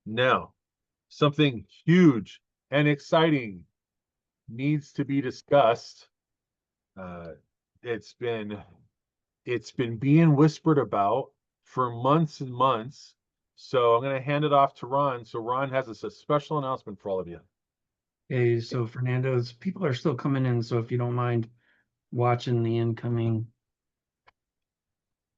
Now, something huge and exciting needs to be discussed. Uh, it's been being whispered about for months and months. So I'm going to hand it off to Ron. So Ron has a special announcement for all of you. Okay, so Fernando's people are still coming in, so if you don't mind watching the incoming.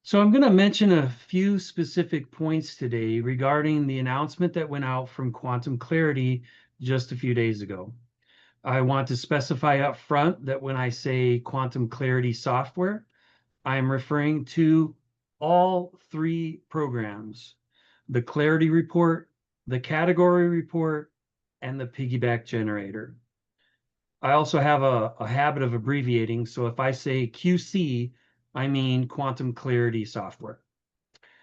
So I'm going to mention a few specific points today regarding the announcement that went out from Quantum Clarity just a few days ago. I want to specify up front that when I say Quantum Clarity software, I'm referring to all three programs: the Clarity Report, the Category Report, and the Piggyback Generator. I also have a habit of abbreviating, so if I say QC, I mean Quantum Clarity Software.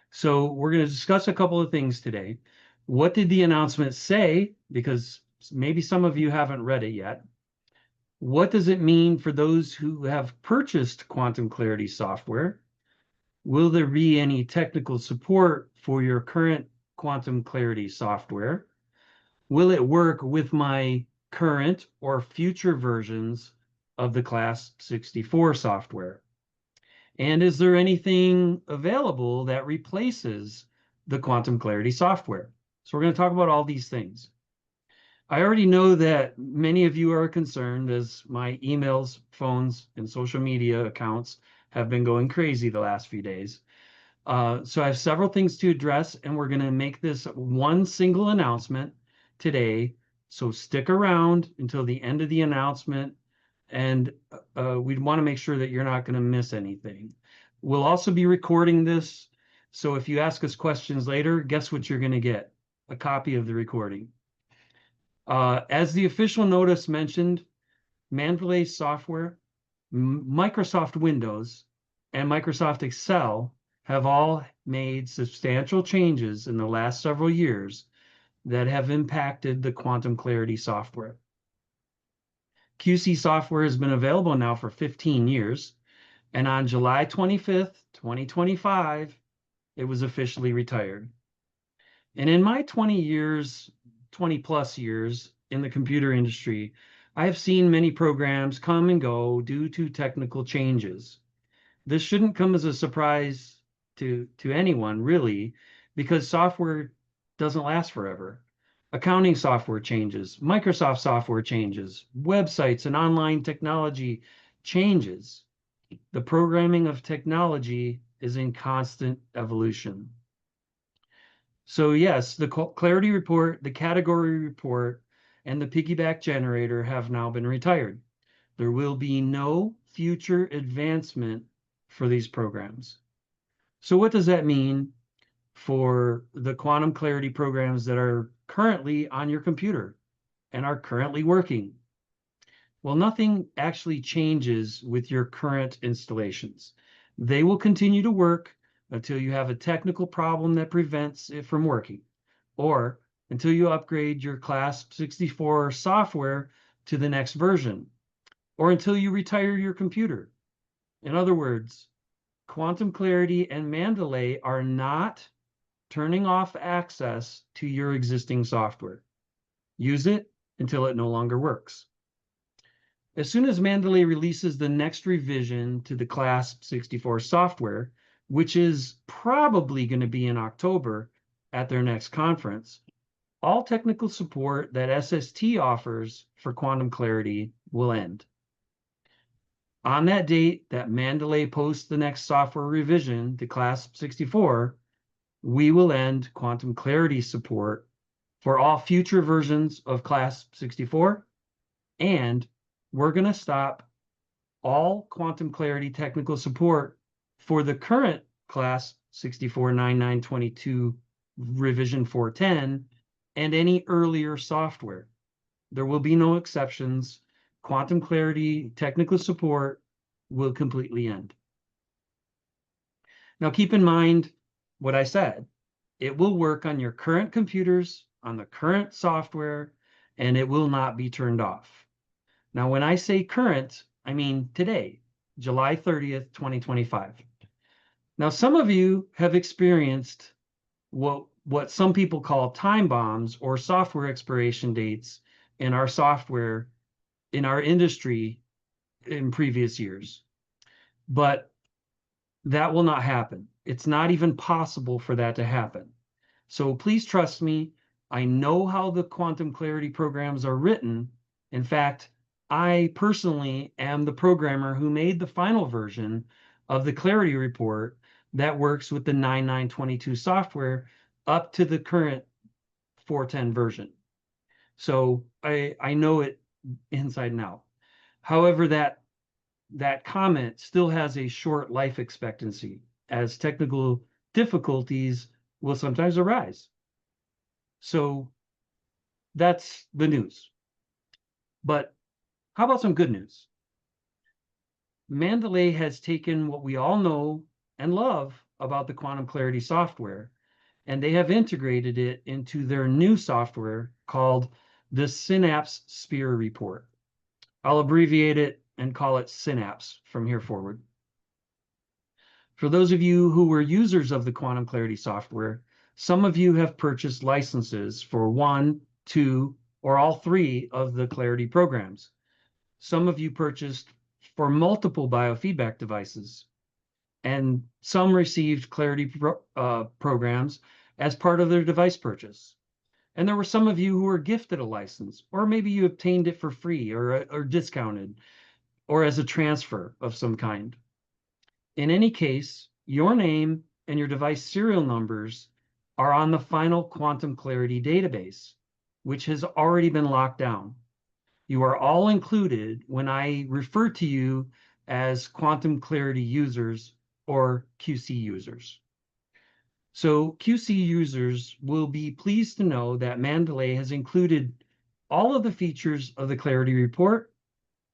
So we're going to discuss a couple of things today. What did the announcement say? Because maybe some of you haven't read it yet. What does it mean for those who have purchased Quantum Clarity software? Will there be any technical support for your current Quantum Clarity software? Will it work with my current or future versions of the Class 64 software? And is there anything available that replaces the Quantum Clarity software? So we're going to talk about all these things. I already know that many of you are concerned as my emails, phones, and social media accounts have been going crazy the last few days. So I have several things to address, and we're going to make this one single announcement today. So stick around until the end of the announcement, and we want to make sure that you're not going to miss anything. We'll also be recording this, so if you ask us questions later, guess what you're going to get? A copy of the recording. As the official notice mentioned, Mandalay software, Microsoft Windows, and Microsoft Excel have all made substantial changes in the last several years that have impacted the Quantum Clarity software. QC software has been available now for 15 years, and on July 25th, 2025, it was officially retired. And in my 20 plus years in the computer industry, I have seen many programs come and go due to technical changes. This shouldn't come as a surprise to anyone, really, because software doesn't last forever. Accounting software changes, Microsoft software changes, websites and online technology changes. The programming of technology is in constant evolution. So yes, the Clarity Report, the Category Report, and the Piggyback Generator have now been retired. There will be no future advancement for these programs. So what does that mean for the Quantum Clarity programs that are currently on your computer and are currently working? Well, nothing actually changes with your current installations. They will continue to work until you have a technical problem that prevents it from working, or until you upgrade your Class 64 software to the next version, or until you retire your computer. In other words, Quantum Clarity and Mandalay are not turning off access to your existing software. Use it until it no longer works. As soon as Mandalay releases the next revision to the Class 64 software, which is probably going to be in October at their next conference, all technical support that SST offers for Quantum Clarity will end. On that date that Mandalay posts the next software revision to Class 64, we will end Quantum Clarity support for all future versions of Class 64, and we're going to stop all Quantum Clarity technical support for the current Class 64.9922 revision 410 and any earlier software. There will be no exceptions. Quantum Clarity technical support will completely end. Now keep in mind what I said. It will work on your current computers, on the current software, and it will not be turned off. Now, when I say current, I mean today, July 30th, 2025. Now, some of you have experienced what what some people call time bombs or software expiration dates in our software, in our industry in previous years. But that will not happen. It's not even possible for that to happen. So please trust me. I know how the quantum clarity programs are written. In fact, I personally am the programmer who made the final version of the clarity report that works with the 9922 software up to the current 410 version. So I know it inside and out. However, that comment still has a short life expectancy, as technical difficulties will sometimes arise. So that's the news. But how about some good news? Mandalay has taken what we all know and love about the quantum clarity software, and they have integrated it into their new software called the Synapse Sphere Report. I'll abbreviate it and call it Synapse from here forward. For those of you who were users of the quantum clarity software, some of you have purchased licenses for 1, 2, or all 3 of the clarity programs. Some of you purchased for multiple biofeedback devices, and some received clarity programs as part of their device purchase. And there were some of you who were gifted a license, or maybe you obtained it for free or discounted, or as a transfer of some kind. In any case, your name and your device serial numbers are on the final quantum clarity database, which has already been locked down. You are all included when I refer to you as quantum clarity users or QC users. So QC users will be pleased to know that Mandalay has included all of the features of the clarity report,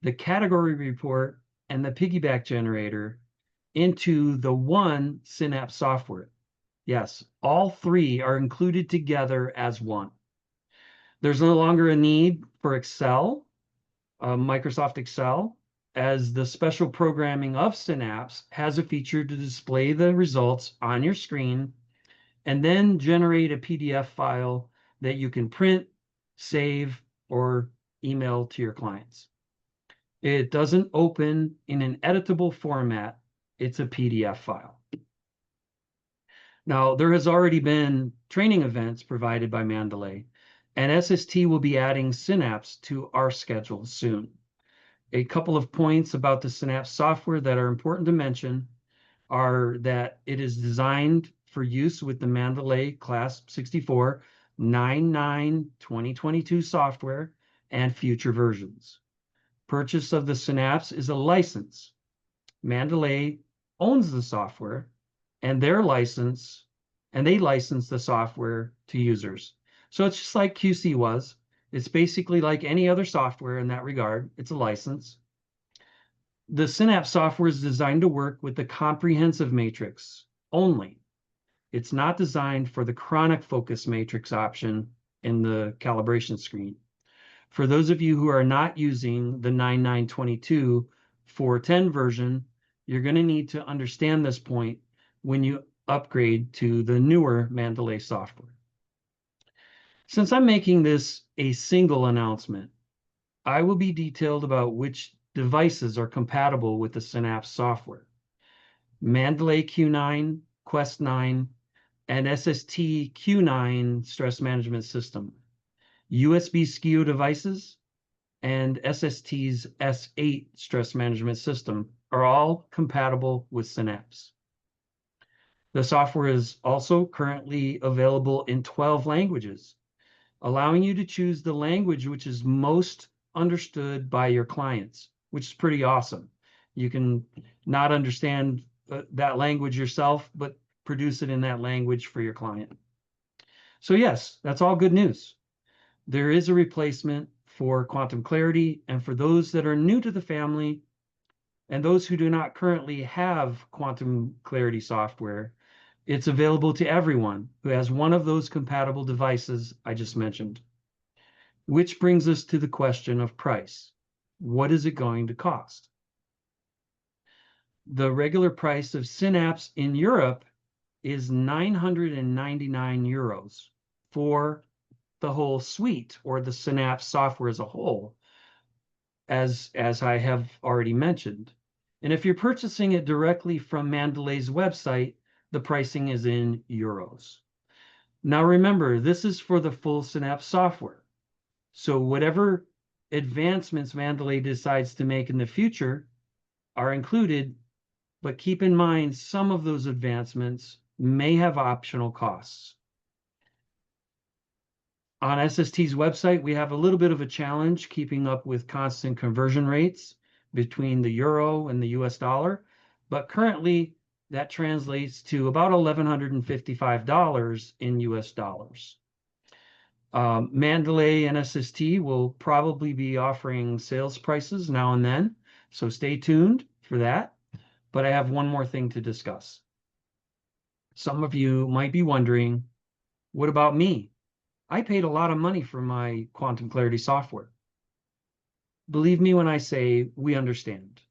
the category report, and the piggyback generator into the one Synapse software. Yes, all 3 are included together as one. There's no longer a need for Excel, Microsoft Excel, as the special programming of Synapse has a feature to display the results on your screen and then generate a PDF file that you can print, save, or email to your clients. It doesn't open in an editable format. It's a PDF file. Now, there has already been training events provided by Mandalay, and SST will be adding Synapse to our schedule soon. A couple of points about the Synapse software that are important to mention are that it is designed for use with the Mandalay Class 64 99-2022 software and future versions. Purchase of the Synapse is a license. Mandalay owns the software, and they license the software to users. So it's just like QC was. It's basically like any other software in that regard. It's a license. The Synapse software is designed to work with the comprehensive matrix only. It's not designed for the chronic focus matrix option in the calibration screen. For those of you who are not using the 9922 410 version, you're going to need to understand this point when you upgrade to the newer Mandalay software. Since I'm making this a single announcement, I will be detailed about which devices are compatible with the Synapse software. Mandalay Q9, Quest 9, and SST Q9 stress management system. USB SKIO devices and SST's S8 stress management system are all compatible with Synapse. The software is also currently available in 12 languages, allowing you to choose the language which is most understood by your clients, which is pretty awesome. You can not understand that language yourself, but produce it in that language for your client. So yes, that's all good news. There is a replacement for quantum clarity, and for those that are new to the family and those who do not currently have quantum clarity software, it's available to everyone who has one of those compatible devices I just mentioned. Which brings us to the question of price. What is it going to cost? The regular price of Synapse in Europe is 999 euros for the whole suite or the Synapse software as a whole, as I have already mentioned. And if you're purchasing it directly from Mandalay's website, the pricing is in euros. Now remember, this is for the full Synapse software. So whatever advancements Mandalay decides to make in the future are included, but keep in mind some of those advancements may have optional costs. On SST's website, we have a little bit of a challenge keeping up with constant conversion rates between the euro and the US dollar, but currently that translates to about $1,155 in US dollars. Mandalay and SST will probably be offering sales prices now and then, so stay tuned for that. But I have one more thing to discuss. Some of you might be wondering, what about me? I paid a lot of money for my Quantum Clarity software. Believe me when I say we understand.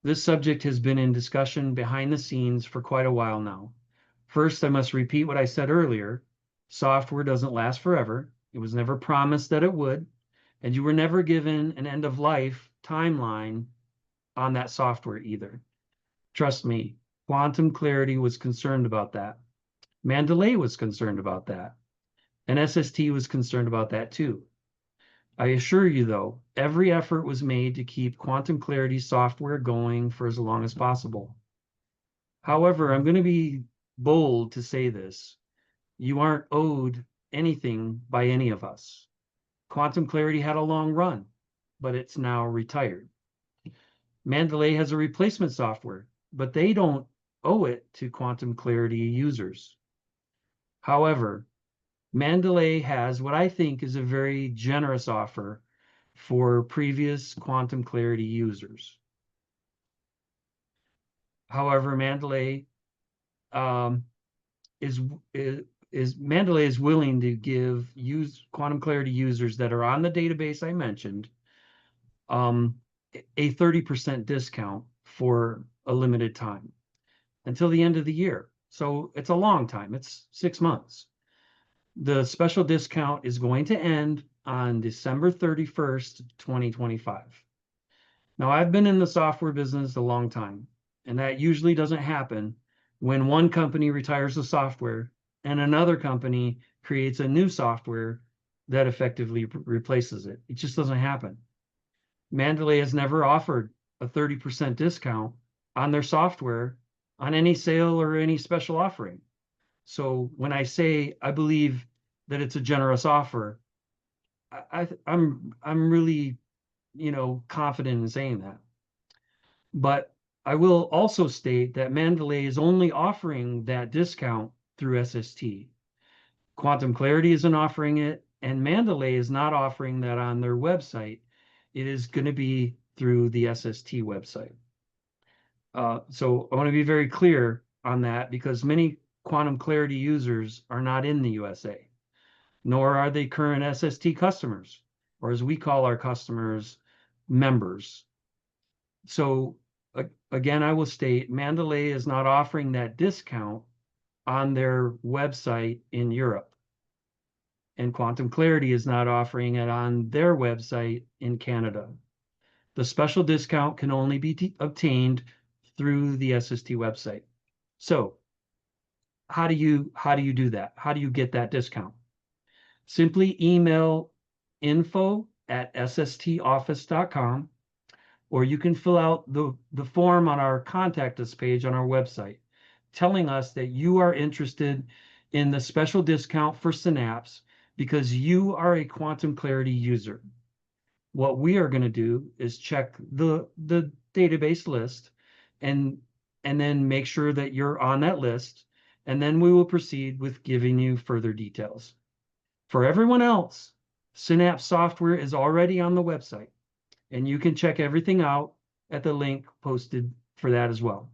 This subject has been in discussion behind the scenes for quite a while now. First, I must repeat what I said earlier. Software doesn't last forever. It was never promised that it would, and you were never given an end of life timeline on that software either. Trust me, Quantum Clarity was concerned about that. Mandalay was concerned about that. And SST was concerned about that too. I assure you, though, every effort was made to keep Quantum Clarity software going for as long as possible. However, I'm going to be bold to say this. You aren't owed anything by any of us. Quantum Clarity had a long run, but it's now retired. Mandalay has a replacement software, but they don't owe it to Quantum Clarity users. However, Mandalay has what I think is a very generous offer for previous Quantum Clarity users. However, Mandalay Mandalay is willing to give Quantum Clarity users that are on the database I mentioned a 30% discount for a limited time until the end of the year. So it's a long time. It's 6 months. The special discount is going to end on December 31st, 2025. Now, I've been in the software business a long time, and that usually doesn't happen when one company retires the software and another company creates a new software that effectively replaces it. It just doesn't happen. Mandalay has never offered a 30% discount on their software on any sale or any special offering. So when I say I believe that it's a generous offer, I'm really, confident in saying that. But I will also state that Mandalay is only offering that discount through SST. Quantum Clarity isn't offering it, and Mandalay is not offering that on their website. It is going to be through the SST website. So I want to be very clear on that because many Quantum Clarity users are not in the USA, nor are they current SST customers, or as we call our customers, members. So again, I will state Mandalay is not offering that discount on their website in Europe. And Quantum Clarity is not offering it on their website in Canada. The special discount can only be obtained through the SST website. So how do you do that? How do you get that discount? Simply email info@sstoffice.com, or you can fill out the form on our contact us page on our website, telling us that you are interested in the special discount for Synapse because you are a Quantum Clarity user. What we are going to do is check the database list and then make sure that you're on that list, and then we will proceed with giving you further details. For everyone else, Synapse software is already on the website, and you can check everything out at the link posted for that as well.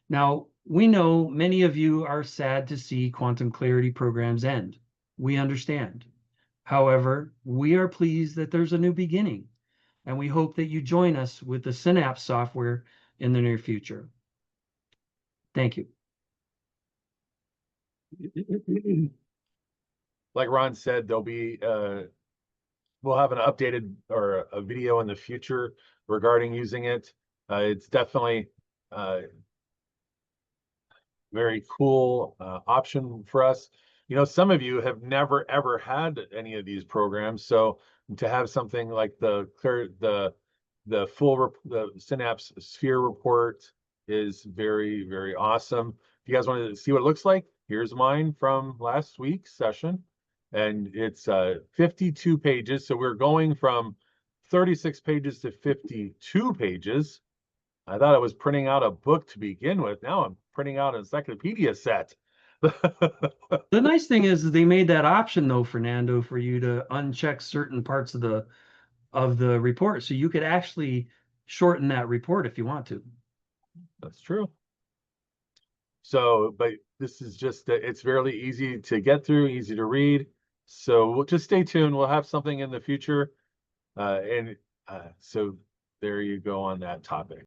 Now, we know many of you are sad to see Quantum Clarity programs end. We understand. However, we are pleased that there's a new beginning, and we hope that you join us with the Synapse software in the near future. Thank you. Like Ron said, there'll be we'll have an updated or a video in the future regarding using it. It's definitely very cool option for us. You know, some of you have never ever had any of these programs, so to have something like the the Synapse Sphere Report is very, very awesome. If you guys wanted to see what it looks like, here's mine from last week's session, and it's 52 pages. So we're going from 36 pages to 52 pages. I thought I was printing out a book to begin with. Now I'm printing out an encyclopedia set. The nice thing is they made that option though, Fernando, for you to uncheck certain parts of the report. So you could actually shorten that report if you want to. That's true. So, but this is just, it's fairly easy to get through, easy to read. So we'll just stay tuned. We'll have something in the future. So there you go on that topic.